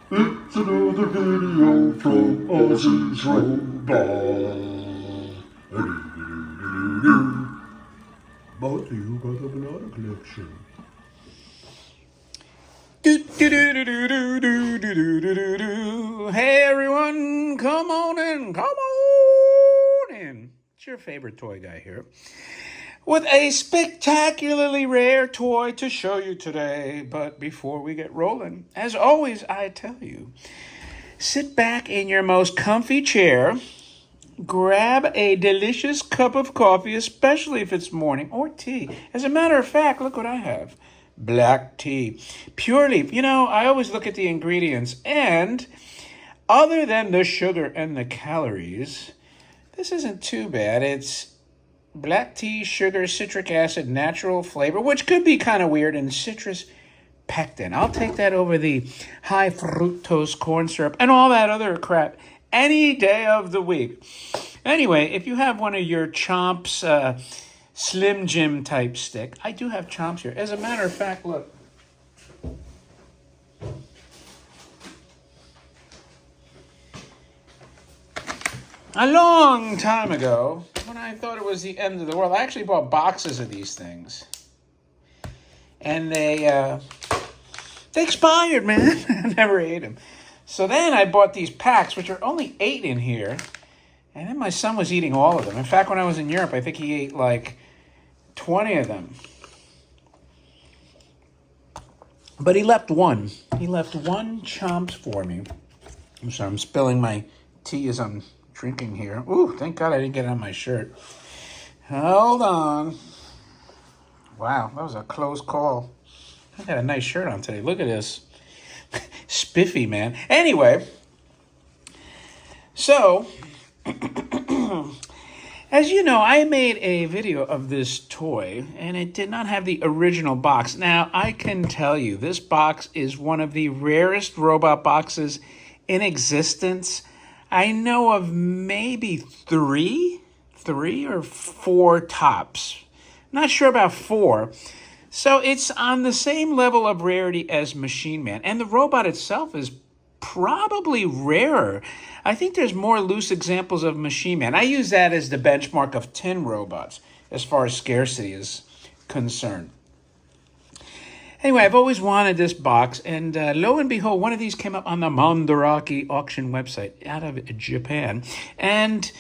It's another video from Ozzy's Robot. Brought to you by the Banana Collection. Hey everyone, come on in, come on in. It's your favorite toy guy here with a spectacularly rare toy to show you today. But before we get rolling, as always, I tell you, sit back in your most comfy chair, grab a delicious cup of coffee, especially if it's morning, or tea. As a matter of fact, look what I have. Black tea. Pure leaf. You know, I always look at the ingredients, and other than the sugar and the calories, this isn't too bad. It's black tea, sugar, citric acid, natural flavor, which could be kind of weird, and citrus pectin. I'll take that over the high fructose corn syrup and all that other crap any day of the week. Anyway, if you have one of your Chomps Slim Jim type stick, I do have Chomps here. As a matter of fact, look. A long time ago, when I thought it was the end of the world, I actually bought boxes of these things. And they expired, man. I never ate them. So then I bought these packs, which are only 8 in here. And then my son was eating all of them. In fact, when I was in Europe, I think he ate like 20 of them. But he left one. He left one Chomps for me. I'm sorry, I'm spilling my tea as I'm drinking here. Ooh, thank God I didn't get it on my shirt. Hold on. Wow, that was a close call. I got a nice shirt on today. Look at this. Spiffy, man. Anyway, so, as you know, I made a video of this toy, and it did not have the original box. Now, I can tell you, this box is one of the rarest robot boxes in existence. I know of maybe three or four tops. Not sure about 4. So it's on the same level of rarity as Machine Man. And the robot itself is probably rarer. I think there's more loose examples of Machine Man. I use that as the benchmark of tin robots as far as scarcity is concerned. Anyway, I've always wanted this box, and lo and behold, one of these came up on the Mandarake auction website out of Japan. And,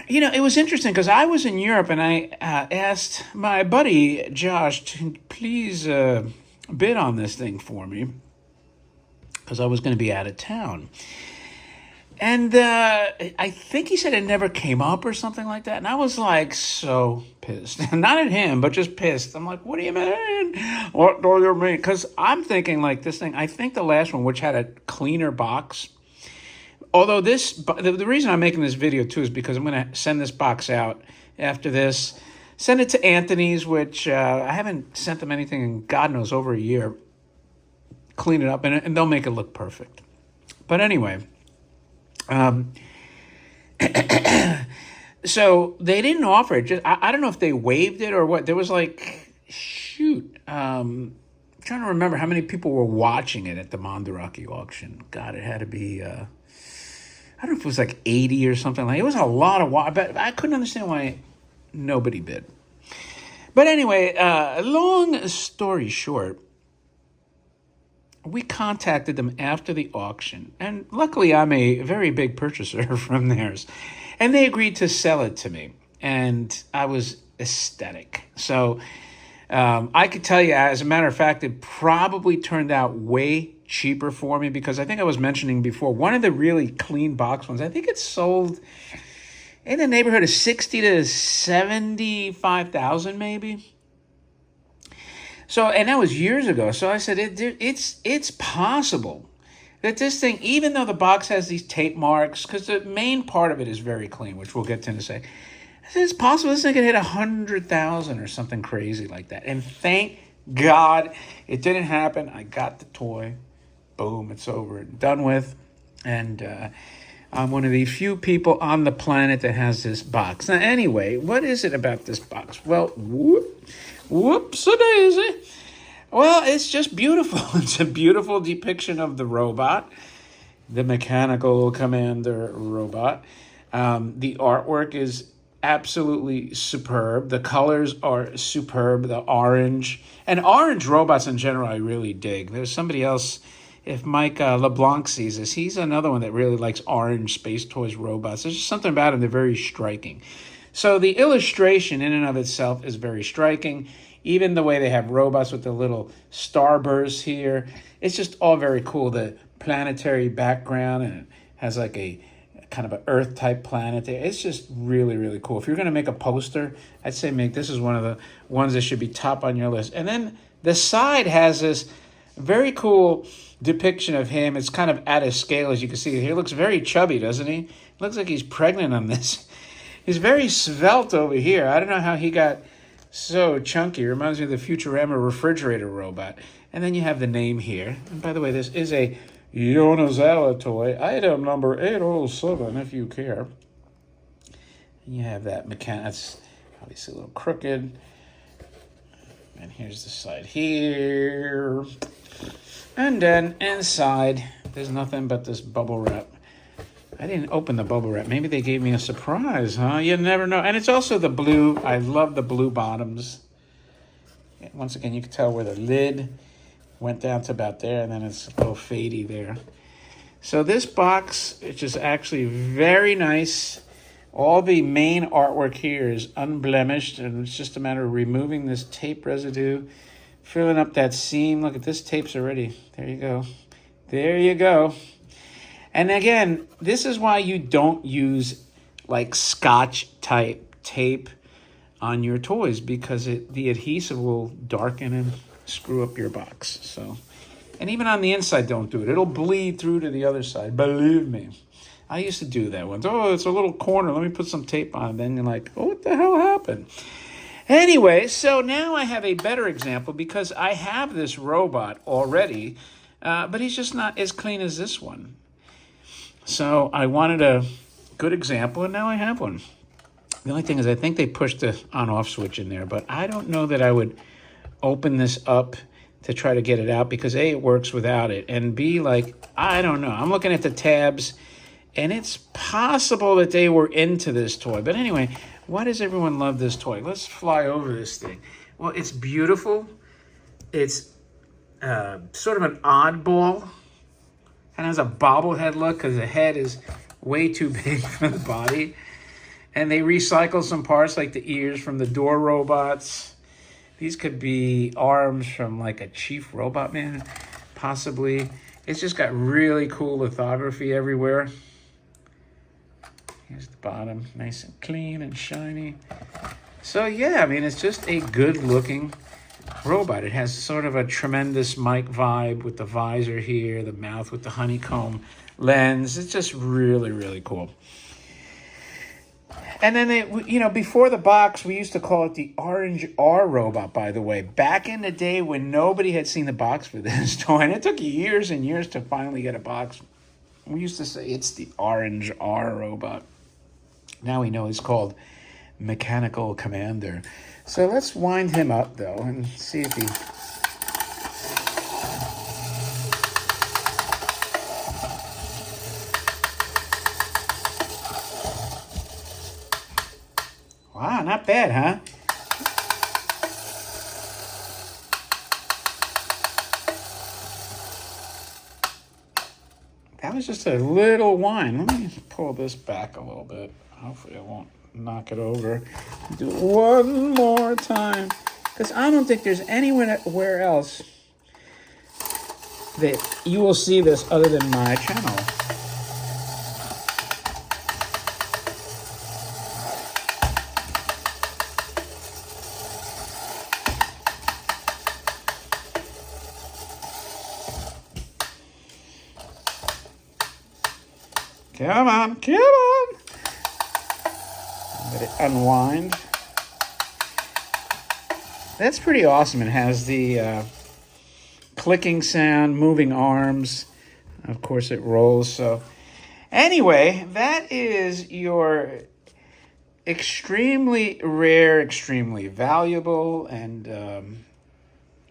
you know, it was interesting because I was in Europe, and I asked my buddy Josh to please bid on this thing for me because I was going to be out of town. And I think he said it never came up or something like that. And I was like so pissed. Not at him, but just pissed. I'm like, what do you mean? What do you mean? Because I'm thinking like this thing, I think the last one, which had a cleaner box. Although the reason I'm making this video too is because I'm going to send this box out after this. Send it to Anthony's, which I haven't sent them anything in God knows over a year. Clean it up and they'll make it look perfect. But anyway. So they didn't offer it. I don't know if they waived it or what. There was like, I'm trying to remember how many people were watching it at the Mandarake auction. God, it had to be, I don't know if it was like 80 or something. Like it was a lot of but I couldn't understand why nobody bid. But anyway, long story short, we contacted them after the auction, and luckily I'm a very big purchaser from theirs, and they agreed to sell it to me, and I was ecstatic. So I could tell you, as a matter of fact, it probably turned out way cheaper for me because I think I was mentioning before, one of the really clean box ones, I think it sold in the neighborhood of 60 to 75,000 maybe. So, and that was years ago. So I said, it's possible that this thing, even though the box has these tape marks, because the main part of it is very clean, which we'll get to in a second, I said, it's possible this thing could hit 100,000 or something crazy like that. And thank God it didn't happen. I got the toy. Boom, it's over and done with. And I'm one of the few people on the planet that has this box. Now, anyway, what is it about this box? Well, whoops-a-daisy. Well, it's just beautiful. It's a beautiful depiction of the robot, the mechanical commander robot. The artwork is absolutely superb. The colors are superb. The orange and orange robots in general, I really dig. There's somebody else. If Mike LeBlanc sees this, he's another one that really likes orange Space Toys robots. There's just something about them, they're very striking. So the illustration in and of itself is very striking. Even the way they have robots with the little starbursts here. It's just all very cool. The planetary background, and it has like a kind of an Earth type planet there. It's just really, really cool. If you're going to make a poster, I'd say this is one of the ones that should be top on your list. And then the side has this very cool depiction of him. It's kind of at a scale, as you can see. He looks very chubby, doesn't he? Looks like he's pregnant on this. He's very svelte over here. I don't know how he got so chunky. It reminds me of the Futurama refrigerator robot. And then you have the name here. And by the way, this is a Yonezawa toy, item number 807, if you care. And you have that mechanic. That's obviously a little crooked. And here's the side here. And then inside, there's nothing but this bubble wrap. I didn't open the bubble wrap. Maybe they gave me a surprise, huh? You never know. And it's also the blue. I love the blue bottoms. Once again, you can tell where the lid went down to about there, and then it's a little fadey there. So this box, it's just actually very nice. All the main artwork here is unblemished, and it's just a matter of removing this tape residue, filling up that seam. Look at this, tape's already. There you go. There you go. And again, this is why you don't use like Scotch type tape on your toys, because the adhesive will darken and screw up your box. So, and even on the inside, don't do it. It'll bleed through to the other side. Believe me. I used to do that once. Oh, it's a little corner. Let me put some tape on. Then you're like, oh, what the hell happened? Anyway, so now I have a better example because I have this robot already, but he's just not as clean as this one. So I wanted a good example, and now I have one. The only thing is I think they pushed the on-off switch in there, but I don't know that I would open this up to try to get it out because A, it works without it, and B, like, I don't know. I'm looking at the tabs, and it's possible that they were into this toy. But anyway, why does everyone love this toy? Let's fly over this thing. Well, it's beautiful. It's sort of an oddball. And has a bobblehead look because the head is way too big for the body. And they recycle some parts like the ears from the door robots. These could be arms from like a Chief Robot Man, possibly. It's just got really cool lithography everywhere. Here's the bottom, nice and clean and shiny. So yeah, I mean, it's just a good looking robot. It has sort of a tremendous Mike vibe with the visor here, the mouth with the honeycomb lens. It's just really, really cool. And then, before the box, we used to call it the Orange R robot, by the way. Back in the day when nobody had seen the box for this toy, and it took years and years to finally get a box, we used to say it's the Orange R robot. Now we know he's called Mechanical Commander. So let's wind him up, though, and see if he... Wow, not bad, huh? That was just a little whine. Let me pull this back a little bit. Hopefully I won't knock it over. Do it one more time. Because I don't think there's anywhere else that you will see this other than my channel. Come on, come on. Let it unwind. That's pretty awesome. It has the clicking sound, moving arms. Of course, it rolls. So anyway, that is your extremely rare, extremely valuable, and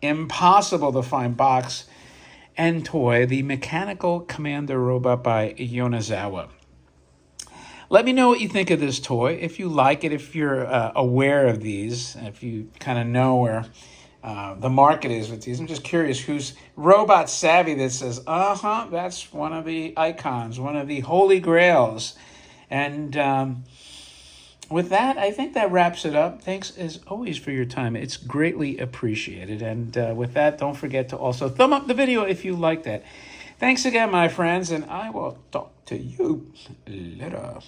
impossible to find box and toy, the Mechanical Commander Robot by Yonezawa. Let me know what you think of this toy, if you like it, if you're aware of these, if you kind of know where the market is with these. I'm just curious who's robot savvy that says, that's one of the icons, one of the holy grails. And with that, I think that wraps it up. Thanks, as always, for your time. It's greatly appreciated. And with that, don't forget to also thumb up the video if you like that. Thanks again, my friends, and I will talk to you later.